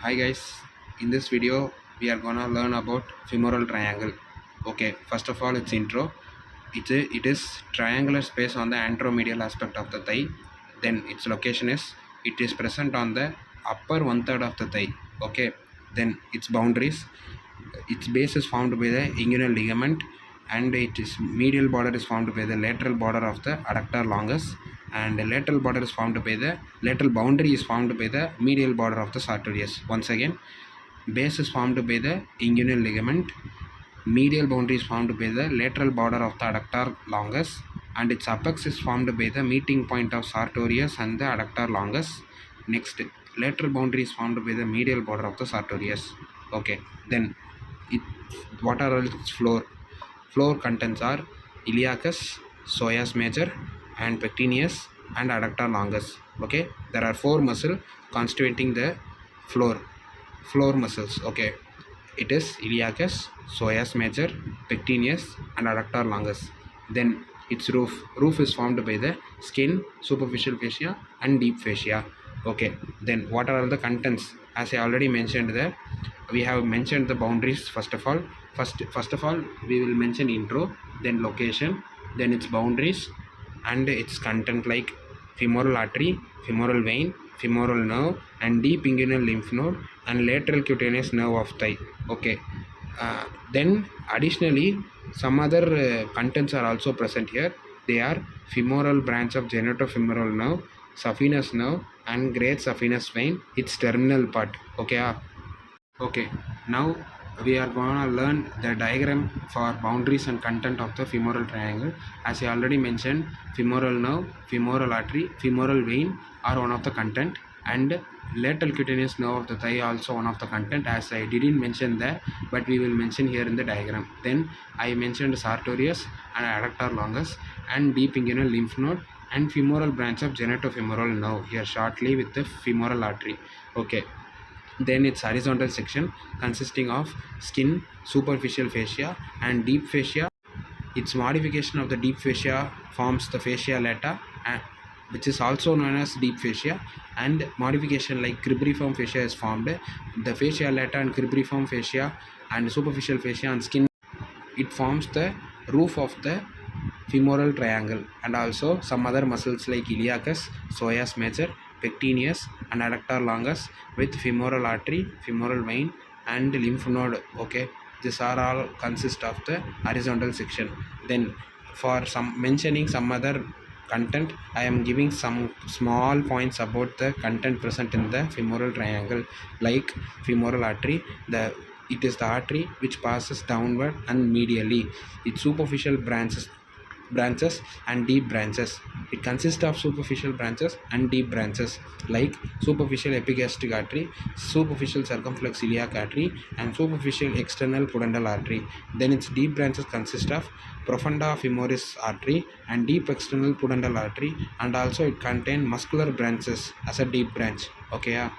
Hi guys, in this video we are gonna learn about femoral triangle. Okay, first of all it's intro. It is triangular space on the anteromedial aspect of the thigh. Then its location is it is present on the upper one third of the thigh. Okay, then its boundaries. Its base is formed by the inguinal ligament, and its medial border is formed by the lateral border of the adductor longus, and the lateral border is formed by the lateral boundary is formed by the medial border of the sartorius. Once again, base is formed by the inguinal ligament, medial boundary is formed by the lateral border of the adductor longus, and its apex is formed by the meeting point of sartorius and the adductor longus. Next, lateral boundary is formed by the medial border of the sartorius. Okay, then it what are its floor contents are iliacus, psoas major, and pectineus, and adductor longus. Okay, there are four muscles constituting the floor muscles. Okay, it is iliacus, psoas major, pectineus, and adductor longus. Then its roof is formed by the skin, superficial fascia, and deep fascia. Okay, then what are the contents? As I already mentioned, there we have mentioned the boundaries. First of all we will mention intro, then location, then its boundaries and its content, like femoral artery, femoral vein, femoral nerve, and deep inguinal lymph node, and lateral cutaneous nerve of thigh. Okay, then additionally some other contents are also present here. They are femoral branch of genitofemoral nerve, saphenous nerve, and great saphenous vein, its terminal part. Okay, now we are gonna learn the diagram for boundaries and content of the femoral triangle. As I already mentioned, femoral nerve, femoral artery, femoral vein are one of the content, and lateral cutaneous nerve of the thigh also one of the content. As I didn't mention there, but we will mention here in the diagram. Then I mentioned sartorius and adductor longus, and deep inguinal lymph node, and femoral branch of genitofemoral nerve here shortly with the femoral artery. Okay, then its horizontal section consisting of skin, superficial fascia, and deep fascia. Its modification of the deep fascia forms the fascia lata, which is also known as deep fascia, and modification like cribriform fascia is formed. The fascia lata and cribriform fascia and superficial fascia and skin, it forms the roof of the femoral triangle, and also some other muscles like iliacus, psoas major, pectineus, and adductor longus with femoral artery, femoral vein, and lymph node. Okay, these are all consist of the horizontal section. Then for some mentioning some other content, I am giving some small points about the content present in the femoral triangle, like femoral artery. It is the artery which passes downward and medially. Its superficial branches and deep branches. It consists of superficial branches and deep branches, like superficial epigastric artery, superficial circumflex iliac artery, and superficial external pudendal artery. Then its deep branches consist of profunda femoris artery and deep external pudendal artery, and also it contains muscular branches as a deep branch. Okay.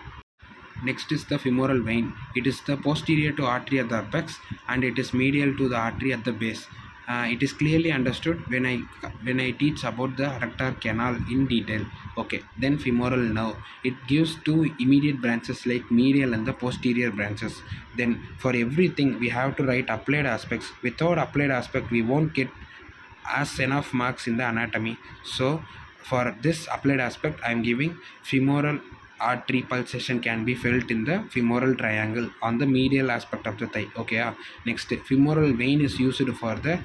Next is the femoral vein. It is the posterior to artery at the apex, and it is medial to the artery at the base. It is clearly understood when I teach about the adductor canal in detail. Okay, then femoral nerve. It gives two immediate branches like medial and the posterior branches. Then for everything we have to write applied aspects. Without applied aspect we won't get as enough marks in the anatomy. So for this applied aspect I am giving femoral artery pulsation can be felt in the femoral triangle on the medial aspect of the thigh. Okay. Next, femoral vein is used for the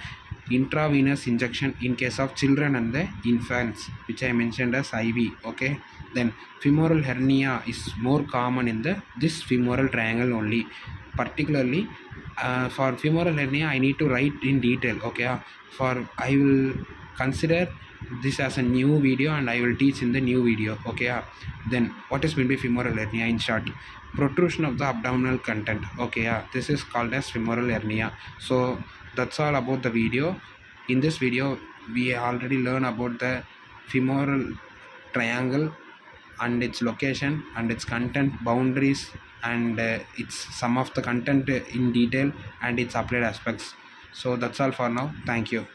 intravenous injection in case of children and the infants, which I mentioned as IV. Okay, then femoral hernia is more common in the this femoral triangle only. Particularly for femoral hernia I need to write in detail. Okay, for I will consider this as a new video and I will teach in the new video. Okay, then what is meant by femoral hernia in short? Protrusion of the abdominal content. Okay, this is called as femoral hernia. So that's all about the video. In this video we already learned about the femoral triangle and its location and its content, boundaries, and its some of the content in detail and its applied aspects. So that's all for now. Thank you.